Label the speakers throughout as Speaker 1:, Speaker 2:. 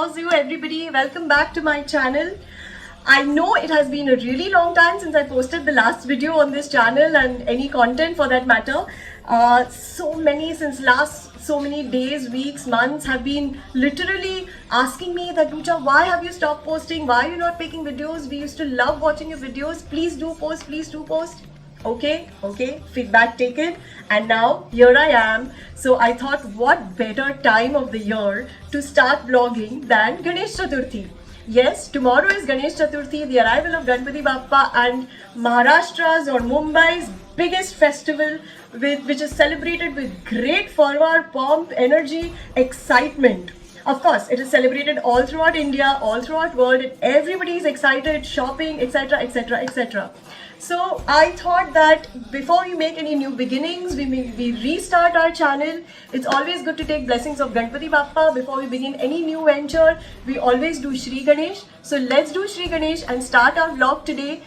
Speaker 1: how's you everybody? Welcome back to my channel. I know it has been a really long time since I posted the last video on this channel and any content for that matter. So many days, weeks, months have been literally asking me that Rucha, why have you stopped posting? Why are you not making videos? We used to love watching your videos. Please do post, please do post. Okay, feedback taken, and now here I am. So I thought, what better time of the year to start vlogging than Ganesh Chaturthi. Yes, tomorrow is Ganesh Chaturthi, the arrival of Ganpati Bappa, and Maharashtra's or Mumbai's biggest festival, which is celebrated with great fervor, pomp, energy, excitement. Of course, it is celebrated all throughout India, all throughout world, and everybody is excited, shopping, etc, etc, etc. So I thought that before we make any new beginnings, we restart our channel. It's always good to take blessings of Ganpati Bappa before we begin any new venture. We always do Shri Ganesh. So let's do Shri Ganesh and start our vlog today.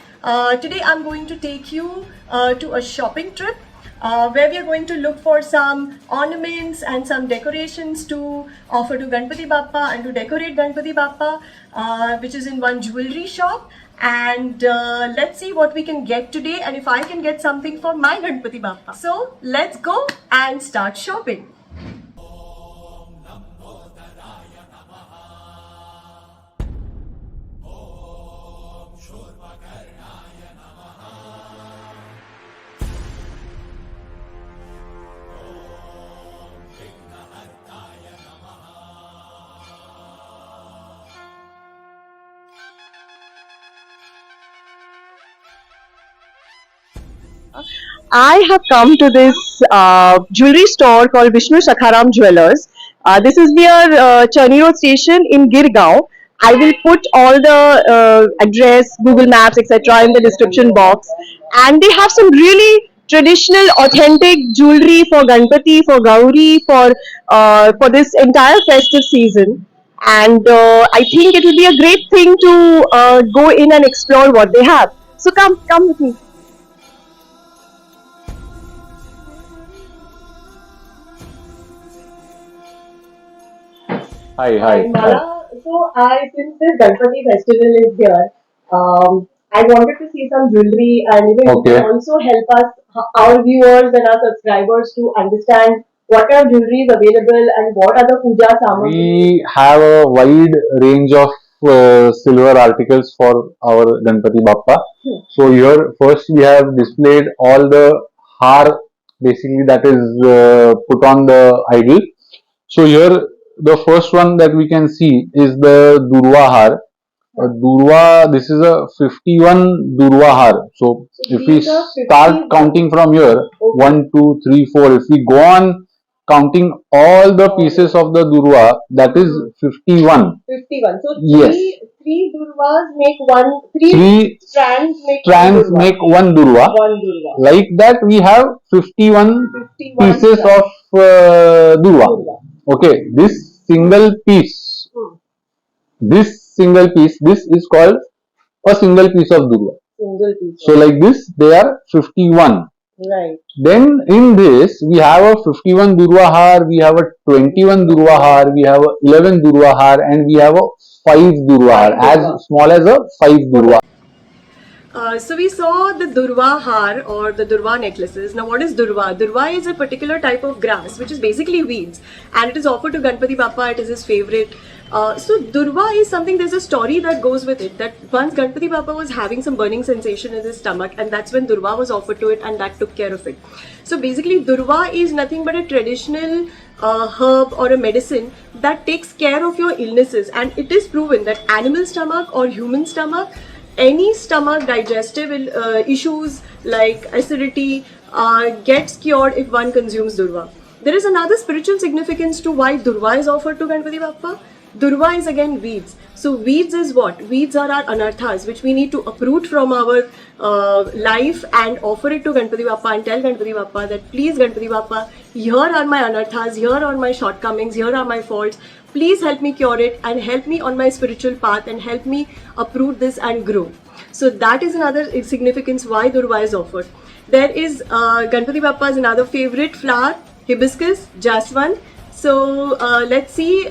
Speaker 1: Today I'm going to take you to a shopping trip. Where we are going to look for some ornaments and some decorations to offer to Ganpati Bappa and to decorate Ganpati Bappa, which is in one jewelry shop. And let's see what we can get today and if I can get something for my Ganpati Bappa. So let's go and start shopping. I have come to this jewelry store called Vishnu Shakharam Jewelers. This is near Charni Road station in Girgaon. I will put all the address, Google Maps, etc. in the description box. And they have some really traditional, authentic jewelry for Ganpati, for Gauri, for this entire festive season. And I think it will be a great thing to go in and explore what they have. So come with me.
Speaker 2: Hi.
Speaker 1: Mala, so since this Ganpati festival is here, I wanted to see some jewelry and you can also help us, our viewers and our subscribers to understand what kind of jewelry is available and what are the puja samagri.
Speaker 2: We have a wide range of silver articles for our Ganpati Bappa. So here first we have displayed all the har basically that is put on the idol. So here the first one that we can see is the Durva har. Durva, this is a 51 Durva har. So if we start counting from here, 1, 2, 3, 4, if we go on counting all the pieces of the Durva, that is 51.
Speaker 1: 51. So
Speaker 2: yes.
Speaker 1: Three Durvas make one, three strands
Speaker 2: make one Durva. Like that we have 51 pieces of Durva. Okay, this single piece, this is called a single piece of Durva. So like this, they are 51.
Speaker 1: Right.
Speaker 2: Then in this, we have a 51 Durva har, we have a 21 Durva har, we have a 11 Durva har, and we have a 5 Durva har, as small as a 5 Durva. So we saw the Durva har or the Durva necklaces. Now what is Durva? Durva is a particular type of grass which is basically weeds and it is offered to Ganpati Bappa. It is his favorite. So Durva is something, there's a story that goes with it, that once Ganpati Bappa was having some burning sensation in his stomach and that's when Durva was offered to it and that took care of it. So basically Durva is nothing but a traditional herb or a medicine that takes care of your illnesses, and it is proven that animal stomach or human stomach, any stomach digestive issues like acidity gets cured if one consumes Durva. There is another spiritual significance to why Durva is offered to Ganpati Bappa. Durva is again weeds. So weeds is what? Weeds are our anarthas which we need to uproot from our life and offer it to Ganpati Bappa and tell Ganpati Bappa that please Ganpati Bappa, here are my anarthas, here are my shortcomings, here are my faults. Please help me cure it and help me on my spiritual path and help me uproot this and grow. So that is another significance why Durva is offered. There is Ganpati Bappa's another favorite flower, hibiscus, jasmine,
Speaker 1: So let's see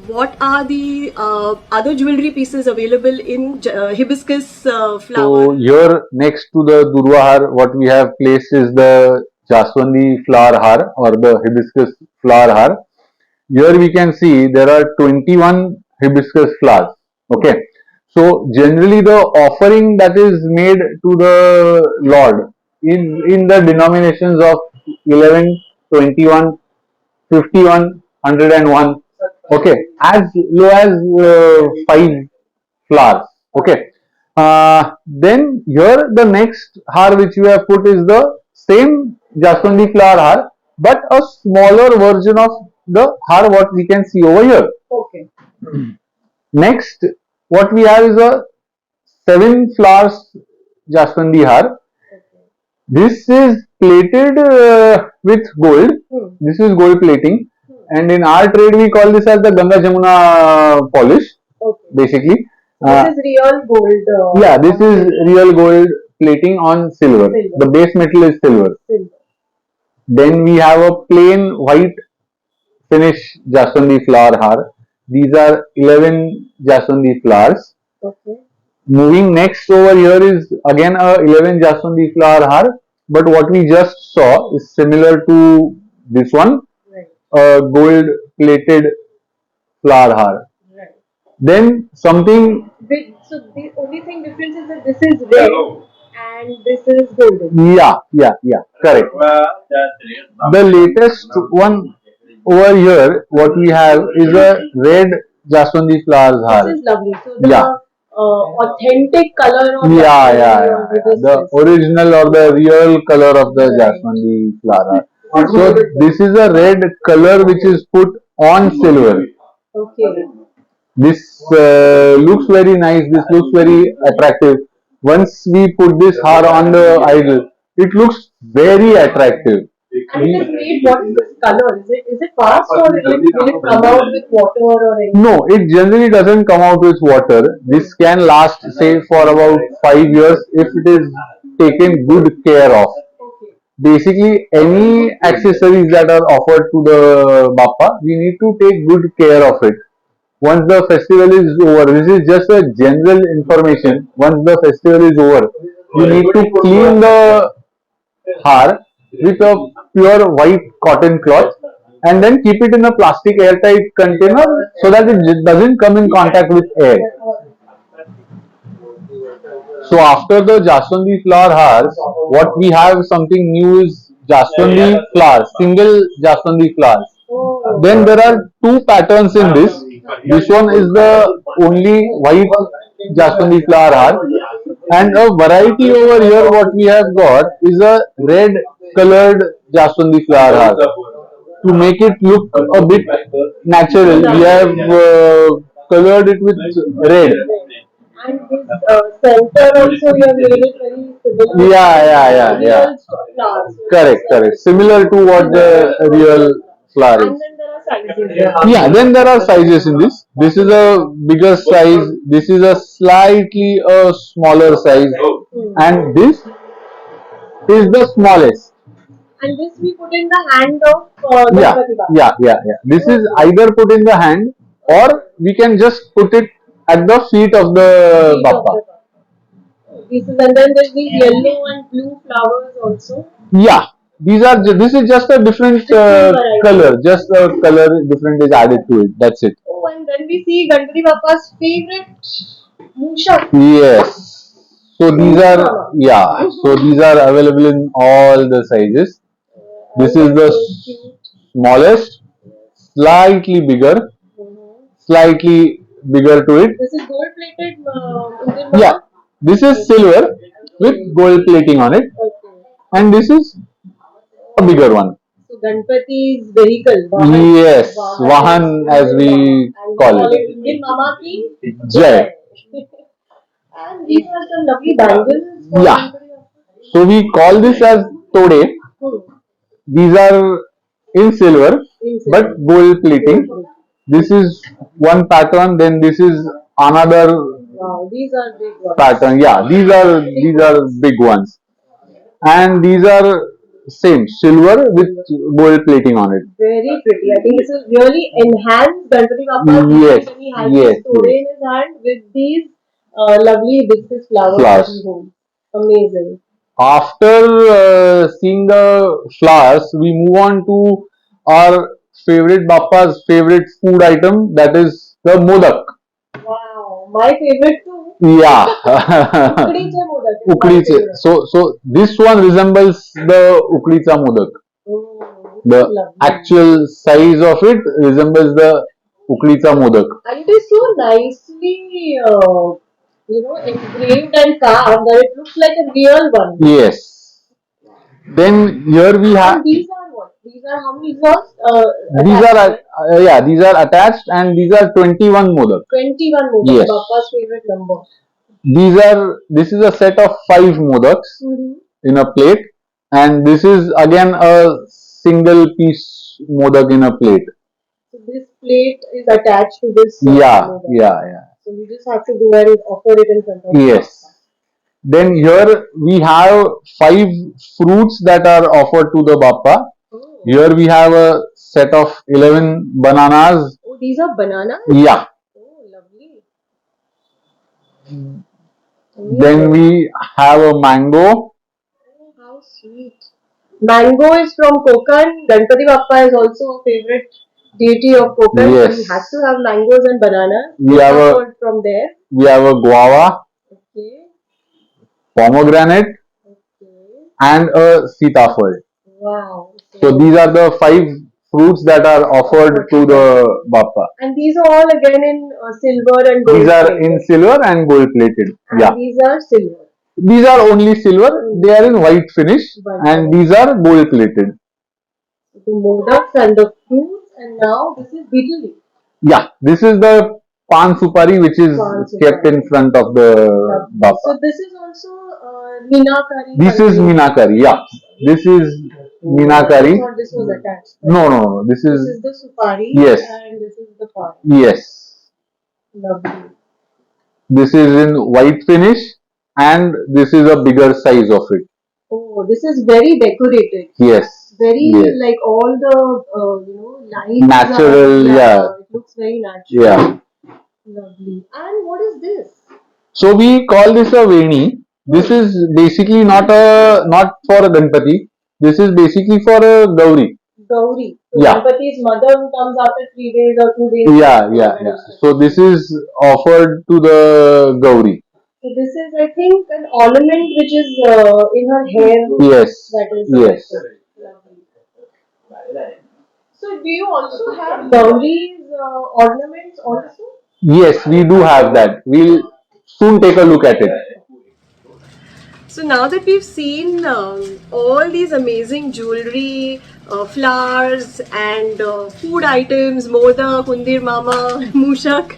Speaker 1: what are the other jewelry pieces available in hibiscus flower.
Speaker 2: So here next to the Durva Har, what we have placed is the Jaswandi flower har or the hibiscus flower har. Here we can see there are 21 hibiscus flowers. Okay. So generally the offering that is made to the Lord in the denominations of 11, 21, 51, 101. Okay. As low as 5 flowers. Okay. Then here the next har which we have put is the same Jaswandi flower har, but a smaller version of the har what we can see over here.
Speaker 1: Okay.
Speaker 2: Next, what we have is a 7 flowers Jaswandi har. This is plated with gold. This is gold plating, and in our trade we call this as the Ganga Jamuna polish.
Speaker 1: Okay.
Speaker 2: Basically,
Speaker 1: This is real gold.
Speaker 2: yeah, this is real gold plating on silver.
Speaker 1: Silver.
Speaker 2: The base metal is silver.
Speaker 1: Silver.
Speaker 2: Then we have a plain white finish Jaswandi flower har. These are 11 Jaswandi flowers.
Speaker 1: Okay.
Speaker 2: Moving next over here is again a 11 Jaswandi flower har, but what we just saw is similar to this one,
Speaker 1: Right.
Speaker 2: a gold plated flower har.
Speaker 1: Right.
Speaker 2: Then something,
Speaker 1: So the only thing difference is that this is red and this is golden.
Speaker 2: yeah, correct. The latest one over here, what we have is a red Jaswandi flowers har.
Speaker 1: This is lovely. So the
Speaker 2: Yeah.
Speaker 1: authentic color of
Speaker 2: Yeah.
Speaker 1: hibiscus.
Speaker 2: The original or the real color of the Jaswandi flower. So this is a red color which is put on silver.
Speaker 1: Okay.
Speaker 2: This looks very nice. This looks very attractive. Once we put this har on the idol, it looks very attractive.
Speaker 1: And it is made, what is this color? Is it fast or will it come out with water or anything?
Speaker 2: No, it generally doesn't come out with water. This can last, say, for about 5 years if it is taken good care of.
Speaker 1: Okay.
Speaker 2: Basically, any accessories that are offered to the Bappa, we need to take good care of it. Once the festival is over, this is just a general information. Once the festival is over, you need to clean the har with a pure white cotton cloth and then keep it in a plastic airtight container so that it doesn't come in contact with air. So after the Jaswandi flower hars, what we have something new is Jaswandi flowers, single Jaswandi flowers.
Speaker 1: Oh.
Speaker 2: Then there are 2 patterns in this. This one is the only white Jaswandi flower har, and a variety over here what we have got is a red colored Jaswandi flower har. To make it look a bit natural, we have colored it with red.
Speaker 1: And this center also you have made it very similar.
Speaker 2: Yeah.
Speaker 1: Real flowers.
Speaker 2: Correct. Similar to what the real flower
Speaker 1: And
Speaker 2: is.
Speaker 1: then there are sizes.
Speaker 2: Yeah, then there are sizes in this. This is a bigger size. This is a slightly a smaller size, and this is the smallest.
Speaker 1: And this we put in the hand of Ganpati Bappa.
Speaker 2: Yeah. This is either put in the hand or we can just put it at the feet of the Bappa.
Speaker 1: This is, and then there's these yellow and blue flowers also.
Speaker 2: Yeah, this is just a different color. Just a color different is added to it. That's it.
Speaker 1: Oh, and then we see Ganpati Bappa's favorite Mushak.
Speaker 2: Yes. So these are available in all the sizes. This is the smallest, slightly bigger to it.
Speaker 1: This is gold plated Indian
Speaker 2: Yeah,
Speaker 1: Bappa.
Speaker 2: this is silver with gold plating on it,
Speaker 1: Okay.
Speaker 2: and this is a bigger one.
Speaker 1: So Ganpati's vehicle.
Speaker 2: Yes, Vahan as we
Speaker 1: And
Speaker 2: call it.
Speaker 1: Indian Mama ki
Speaker 2: Jai.
Speaker 1: And these are some lovely bangles. for
Speaker 2: Yeah.
Speaker 1: Ganpati Bappa.
Speaker 2: So we call this as Tode. These are in silver
Speaker 1: In silver.
Speaker 2: but gold plating. This is one pattern, then this is another
Speaker 1: Wow, these are big ones.
Speaker 2: pattern. Yeah, these are big ones, and these are same silver with gold plating on it.
Speaker 1: Very pretty. I think this will really enhance Ganpati Bappa's
Speaker 2: Yes,
Speaker 1: when he has
Speaker 2: yes,
Speaker 1: this story
Speaker 2: yes.
Speaker 1: in his hand with these lovely hibiscus flowers
Speaker 2: Flowers.
Speaker 1: that he holds. Amazing.
Speaker 2: After seeing the flowers, we move on to our favorite Bappa's favorite food item, that is the modak.
Speaker 1: Wow, my favorite too.
Speaker 2: Yeah.
Speaker 1: Ukdiche modak is my
Speaker 2: Ukdiche.
Speaker 1: favorite.
Speaker 2: So this one resembles the Ukdicha modak.
Speaker 1: Oh,
Speaker 2: The
Speaker 1: lovely.
Speaker 2: actual size of it resembles the Ukdicha modak.
Speaker 1: And it is so nicely, engraved and carved that it looks like a real one.
Speaker 2: Yes. Then here we have
Speaker 1: And these are what? These are how many flowers?
Speaker 2: these
Speaker 1: attached,
Speaker 2: are
Speaker 1: right?
Speaker 2: yeah, these are attached, and these are 21 modak.
Speaker 1: 21 modak.
Speaker 2: Yes.
Speaker 1: Bappa's favorite number.
Speaker 2: This is a set of 5 modaks in a plate, and this is again a single piece modak in a plate.
Speaker 1: So this plate is attached to this
Speaker 2: Yeah,
Speaker 1: modak.
Speaker 2: yeah, yeah.
Speaker 1: So you just have to go and offer it in front of
Speaker 2: Yes. Then here we have 5 fruits that are offered to the Bappa.
Speaker 1: Oh.
Speaker 2: Here we have a set of 11 bananas.
Speaker 1: Oh, these are bananas?
Speaker 2: Yeah.
Speaker 1: Oh, lovely.
Speaker 2: Then we have a mango.
Speaker 1: Oh, how sweet. Mango is from Konkan. Ganpati Bappa is also a favorite deity of Konkan.
Speaker 2: Yes.
Speaker 1: So he has to have mangoes and bananas.
Speaker 2: We have
Speaker 1: offered from there.
Speaker 2: We have a guava,
Speaker 1: Okay.
Speaker 2: pomegranate,
Speaker 1: Okay.
Speaker 2: and a sitafal.
Speaker 1: Wow.
Speaker 2: So these are the 5 fruits that are offered to the Bappa.
Speaker 1: And these are all again in silver and gold.
Speaker 2: These are
Speaker 1: plated.
Speaker 2: in silver and gold plated.
Speaker 1: And
Speaker 2: Yeah.
Speaker 1: these are silver.
Speaker 2: These are only silver. They are in white finish,
Speaker 1: White
Speaker 2: and these are gold plated.
Speaker 1: The modaks and the fruits, and now this is betel leaf.
Speaker 2: Yeah. This is the pan supari which is
Speaker 1: Pan
Speaker 2: kept
Speaker 1: supari.
Speaker 2: in front of the Bappa.
Speaker 1: So this is also Meenakari.
Speaker 2: This is Meenakari. Yeah. This is Meenakari.
Speaker 1: I thought this was attached.
Speaker 2: No, no, no. This
Speaker 1: This
Speaker 2: is
Speaker 1: is the supari.
Speaker 2: Yes.
Speaker 1: And this is the pan.
Speaker 2: yes.
Speaker 1: Lovely.
Speaker 2: This is in white finish, and this is a bigger size of it.
Speaker 1: Oh, this is very decorated.
Speaker 2: Yes.
Speaker 1: Very
Speaker 2: Yes.
Speaker 1: like all the lines.
Speaker 2: Natural, yeah.
Speaker 1: It looks very natural.
Speaker 2: Yeah.
Speaker 1: Lovely. And what is this?
Speaker 2: So we call this a veni. This is basically not for a Ganpati. This is basically for a Gauri.
Speaker 1: Gauri. So
Speaker 2: Yeah.
Speaker 1: Ganpati's mother who comes after 3 days or 2 days.
Speaker 2: Yeah. So this is offered to the Gauri.
Speaker 1: So this is, I think, an ornament which is in her hair.
Speaker 2: Yes.
Speaker 1: That is.
Speaker 2: Yes.
Speaker 1: Lovely. So do you also have Gauri's ornaments also?
Speaker 2: Yes, we do have that. We'll soon take a look at it.
Speaker 1: So now that we've seen all these amazing jewelry, flowers and food items, modak, kundir mama, mushak,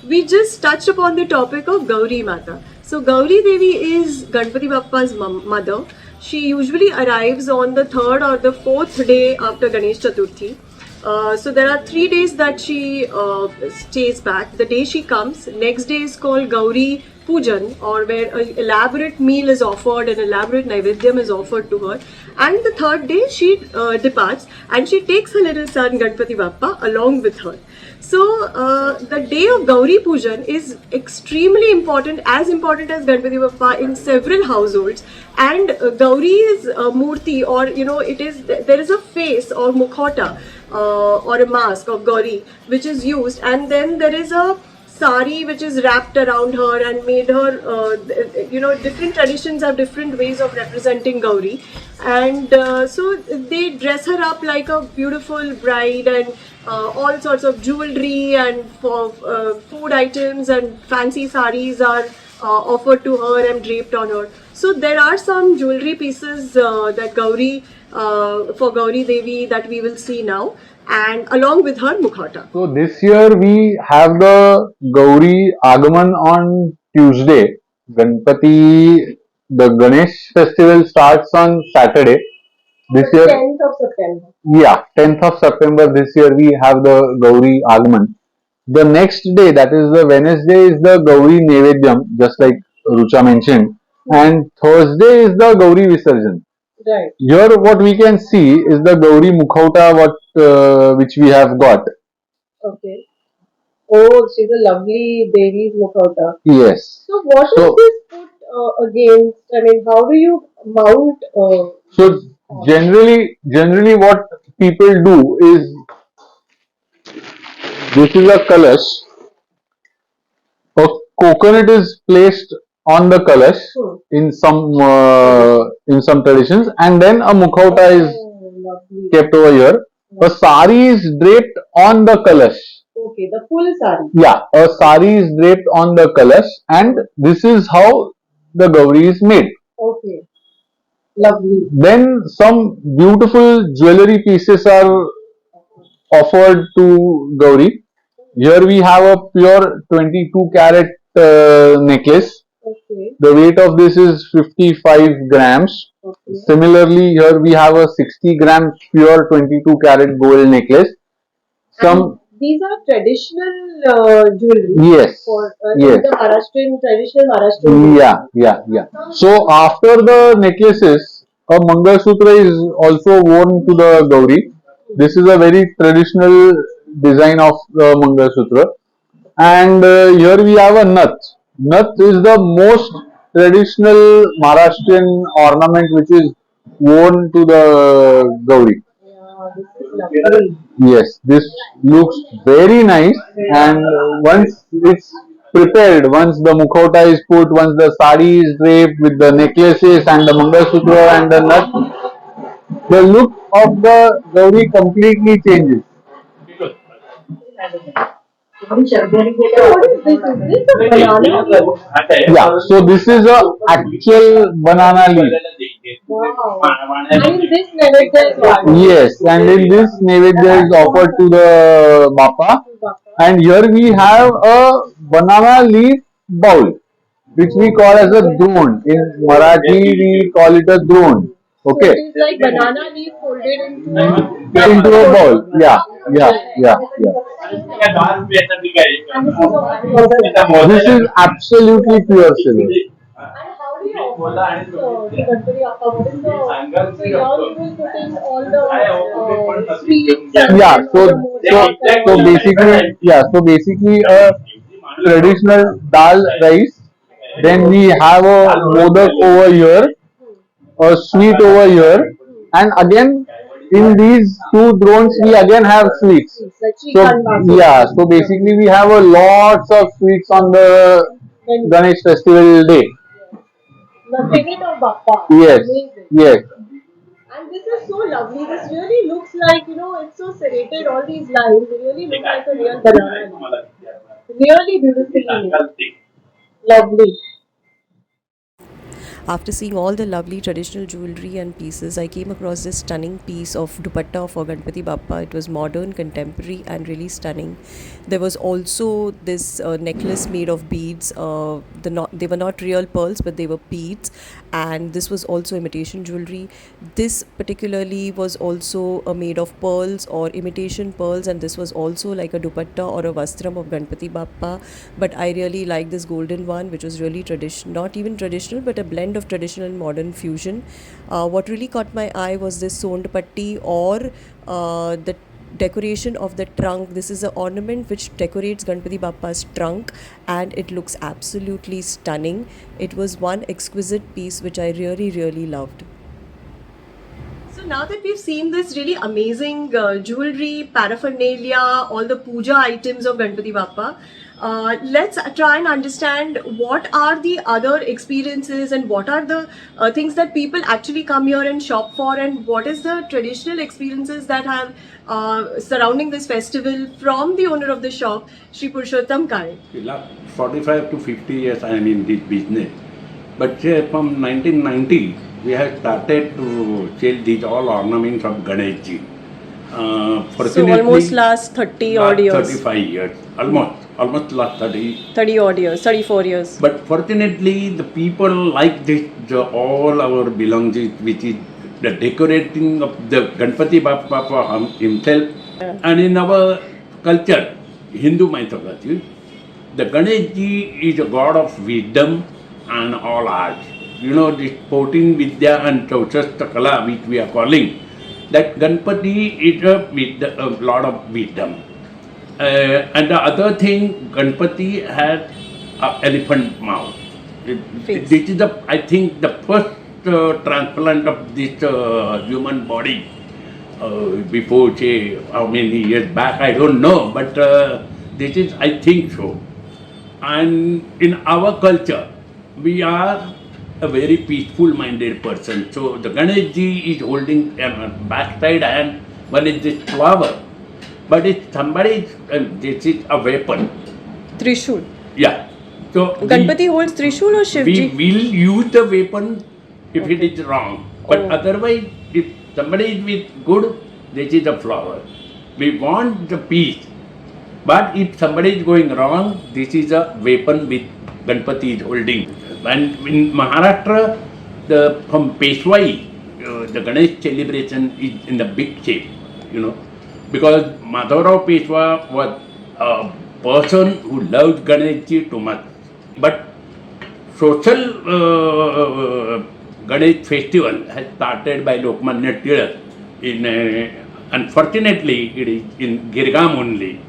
Speaker 1: we just touched upon the topic of Gauri Mata. So Gauri Devi is Ganpati Bappa's mother. She usually arrives on the 3rd or the 4th day after Ganesh Chaturthi. So there are 3 days that she stays back. The day she comes, next day is called Gauri Pujan, or where an elaborate meal is offered, an elaborate Naivedyam is offered to her. And the 3rd day she departs, and she takes her little son Ganpati Bappa along with her. So the day of Gauri Pujan is extremely important, as important as Ganpati Bappa in several households. And Gauri's murti, or there is a face or mukhota or a mask of Gauri which is used, and then there is a sari which is wrapped around her and made her, different traditions have different ways of representing Gauri, and so they dress her up like a beautiful bride, and all sorts of jewelry and food items and fancy saris are offered to her and draped on her. So there are some jewelry pieces that Gauri, for Gauri Devi, that we will see now, and along with her mukhota.
Speaker 2: So this year we have the Gauri Agaman on Tuesday. Ganpati, the Ganesh festival starts on Saturday. This year,
Speaker 1: 10th of September.
Speaker 2: Yeah, 10th of September this year we have the Gauri Agaman. The next day, that is the Wednesday, is the Gauri Nevedyam, just like Rucha mentioned. And Thursday is the Gauri Visarjan.
Speaker 3: Right.
Speaker 2: Here, what we can see is the Gauri Mukhauta, which we have got.
Speaker 3: Okay. Oh, she's a lovely Devi's Mukhauta.
Speaker 2: Yes.
Speaker 3: So what is
Speaker 2: So,
Speaker 3: this put against? I mean, how do you mount?
Speaker 2: so generally, what people do is, this is a kalash. A coconut is placed on the kalash
Speaker 3: Hmm.
Speaker 2: in some traditions, and then a mukhauta is
Speaker 3: Oh, lovely.
Speaker 2: kept over here. A sari is draped on the kalash.
Speaker 3: Okay, the full sari.
Speaker 2: Yeah, a sari is draped on the kalash, and this is how the Gauri is made.
Speaker 3: Okay, lovely.
Speaker 2: Then some beautiful jewelry pieces are offered to Gauri. Here we have a pure 22 carat necklace.
Speaker 3: Okay,
Speaker 2: The weight of this is 55 grams.
Speaker 3: okay.
Speaker 2: Similarly, here we have a 60 gram pure 22 carat gold necklace.
Speaker 3: And these are traditional jewelry.
Speaker 2: Yes,
Speaker 3: For
Speaker 2: yes.
Speaker 3: the traditional Maharashtrian.
Speaker 2: Yeah. So after the necklaces, a Mangal Sutra is also worn to the Gauri. This is a very traditional design of the Mangal Sutra. And here we have a Nat. Nat is the most traditional Maharashtrian ornament which is worn to the Gauri.
Speaker 3: Yeah, this is lovely.
Speaker 2: Yes, this looks very nice, and once it's prepared, once the mukhota is put, once the sari is draped with the necklaces and the mangalsutra and the nut, the look of the Gauri completely changes.
Speaker 3: So what is this? Is this a banana leaf?
Speaker 2: Yeah, so this is a actual banana leaf.
Speaker 3: Wow. And in this Naivedya is what?
Speaker 2: Yes, and in this Naivedya is offered to the Bappa. And here we have a banana leaf bowl, which we call as a drone. In Marathi, we call it a drone.
Speaker 3: So
Speaker 2: Okay.
Speaker 3: it is like banana leaf folded into
Speaker 2: Into a bowl. Yeah.
Speaker 3: And this is all.
Speaker 2: This is absolutely pure silver.
Speaker 3: And how do you offer this to Ganpati Bappa? What is the so here you will put in all the sweets and
Speaker 2: Yeah.
Speaker 3: then
Speaker 2: So
Speaker 3: all the modak and all that.
Speaker 2: so basically a traditional dal rice. Then we have a modak over here, a sweet over here, and again in these two drones we again have sweets.
Speaker 3: Like
Speaker 2: So
Speaker 3: Srikhand Bhagat.
Speaker 2: yeah, so basically we have a lots of sweets on the
Speaker 3: Then
Speaker 2: Ganesh festival day.
Speaker 3: the favorite of Bappa.
Speaker 2: Yes,
Speaker 3: Amazing.
Speaker 2: yes.
Speaker 3: And this is so lovely. This really looks like, it's so serrated, all these lines. They really look like a real banana. Really beautifully made. Lovely.
Speaker 4: After seeing all the lovely traditional jewelry and pieces, I came across this stunning piece of dupatta for Ganpati Bappa. It was modern, contemporary, and really stunning. There was also this necklace made of beads. They were not real pearls, but they were beads, and this was also imitation jewelry. This particularly was also made of pearls or imitation pearls, and this was also like a dupatta or a vastram of Ganpati Bappa. But I really like this golden one, which was really not even traditional, but a blend of traditional and modern fusion. What really caught my eye was this sondpatti or the decoration of the trunk. This is an ornament which decorates Ganpati Bappa's trunk, and it looks absolutely stunning. It was one exquisite piece which I really loved.
Speaker 1: So now that we've seen this really amazing jewelry, paraphernalia, all the puja items of Ganpati Bappa, let's try and understand what are the other experiences and what are the things that people actually come here and shop for, and what is the traditional experiences that have surrounding this festival from the owner of the shop, Sri Purushottam Kai.
Speaker 5: Last 45 to 50 years I am in this business. But from 1990, we have started to sell these all ornaments of Ganeshji.
Speaker 4: So almost last 30 odd years.
Speaker 5: 35 years, almost last
Speaker 4: 30 odd years, 34 years.
Speaker 5: But fortunately, the people like this, all our belongings, which is the decorating of the Ganpati Bappa himself. And in our culture, Hindu mythology, the Ganeshji is a god of wisdom and all arts. this 14 Vidya and Chaushastra Kala, which we are calling, that Ganpati is a lot of wisdom. And the other thing, Ganpati has an elephant mouth.
Speaker 1: Face.
Speaker 5: This is I think the first transplant of this human body. Before, say, how many years back, I don't know, but this is, I think so. And in our culture, we are a very peaceful minded person. So the Ganesh ji is holding a backside hand, one is this flower, but if somebody, this is a weapon.
Speaker 4: Trishul.
Speaker 5: Yeah. So
Speaker 4: Ganpati holds Trishul or
Speaker 5: we
Speaker 4: Shivji?
Speaker 5: will use the weapon if it is wrong. But
Speaker 4: Oh.
Speaker 5: otherwise, if somebody is with good, this is a flower. We want the peace. But if somebody is going wrong, this is a weapon with Ganpati is holding. And in Maharashtra, from Peshwai, the Ganesh celebration is in the big shape, because Madhavrao Peshwa was a person who loved Ganesh ji too much. But social Ganesh festival has started by Lokmanya Tilak. Unfortunately, it is in Girgam only.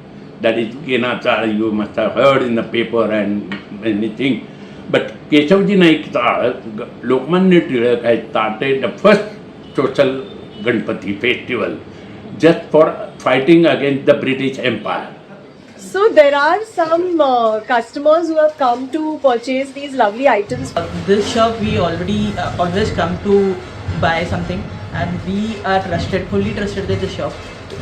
Speaker 5: That is Kenachar, you must have heard in the paper and anything. But Keshavji Naik Lokmanya Tilak has started the first social Ganpati festival just for fighting against the British Empire.
Speaker 1: So there are some customers who have come to purchase these lovely items.
Speaker 6: This shop we already always come to buy something, and we are trusted, fully trusted with the shop.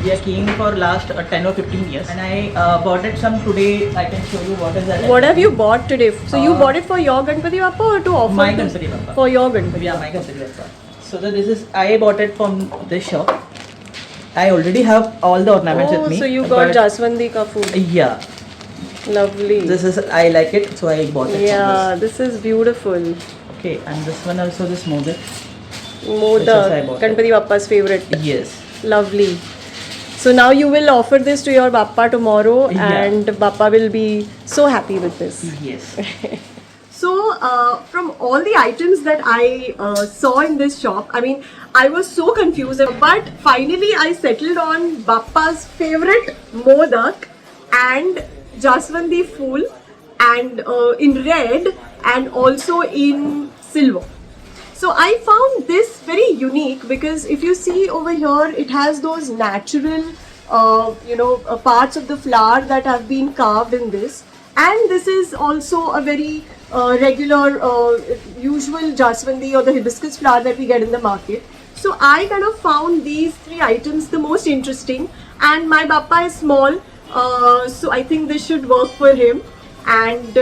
Speaker 6: We are keen for last 10 or 15 years, and I bought it some today. I can show you what is that.
Speaker 1: What have you bought today? So you bought it for your Ganpati Bappa or to offer?
Speaker 6: My
Speaker 1: this?
Speaker 6: Ganpati Bappa.
Speaker 1: For your Ganpati.
Speaker 6: Yeah, my Ganpati Bappa. So this is, I bought it from this shop. I already have all the ornaments with me.
Speaker 1: So you got
Speaker 6: but-
Speaker 1: Jaswandi ka food.
Speaker 6: Yeah,
Speaker 1: Lovely.
Speaker 6: this is, I like it, so I bought it.
Speaker 1: Yeah, this is beautiful.
Speaker 6: From this. Okay, and this one also, this modak.
Speaker 1: Modak,
Speaker 6: also I bought it.
Speaker 1: Ganpati Bappa's favorite.
Speaker 6: Yes.
Speaker 1: Lovely. So now you will offer this to your Bappa tomorrow,
Speaker 6: Yeah.
Speaker 1: and Bappa will be so happy with this.
Speaker 6: Yes.
Speaker 1: So, from all the items that I saw in this shop, I mean, I was so confused, but finally I settled on Bappa's favorite modak and Jaswandi Fool, and in red and also in silver. So I found this very unique because if you see over here, it has those natural, parts of the flower that have been carved in this. And this is also a very regular, usual Jaswandi or the hibiscus flower that we get in the market. So I kind of found these three items the most interesting. And my Bappa is small, so I think this should work for him. And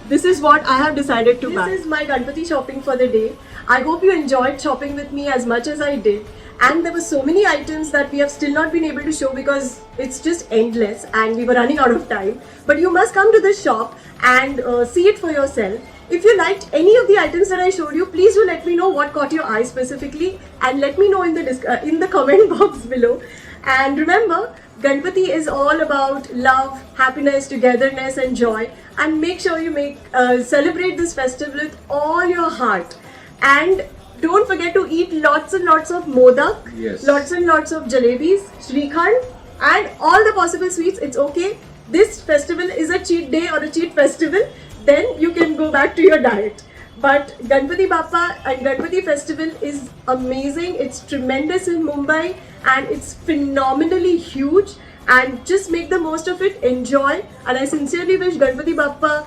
Speaker 1: this is what I have decided to buy. This is my Ganpati shopping for the day. I hope you enjoyed shopping with me as much as I did. And there were so many items that we have still not been able to show because it's just endless and we were running out of time. But you must come to this shop and see it for yourself. If you liked any of the items that I showed you, please do let me know what caught your eye specifically and let me know in the comment box below. And remember, Ganpati is all about love, happiness, togetherness and joy. And make sure you celebrate this festival with all your heart. And don't forget to eat lots and lots of modak,
Speaker 2: Yes.
Speaker 1: lots and lots of jalebis, shrikhand and all the possible sweets. It's okay. This festival is a cheat day or a cheat festival. Then you can go back to your diet. But Ganpati Bappa and Ganpati festival is amazing. It's tremendous in Mumbai and it's phenomenally huge. And just make the most of it. Enjoy. And I sincerely wish Ganpati Bappa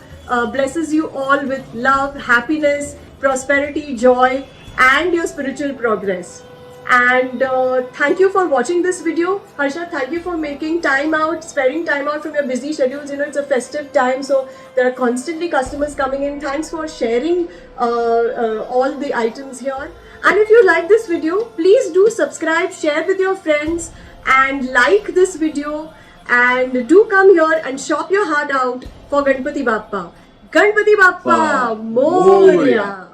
Speaker 1: blesses you all with love, happiness, prosperity, joy and your spiritual progress. And thank you for watching this video. Harsha, thank you for making time out, sparing time out from your busy schedules. It's a festive time, so there are constantly customers coming in. Thanks for sharing all the items here. And if you like this video, please do subscribe, share with your friends and like this video. And do come here and shop your heart out for Ganpati Bappa. Ganpati Bappa, Moria!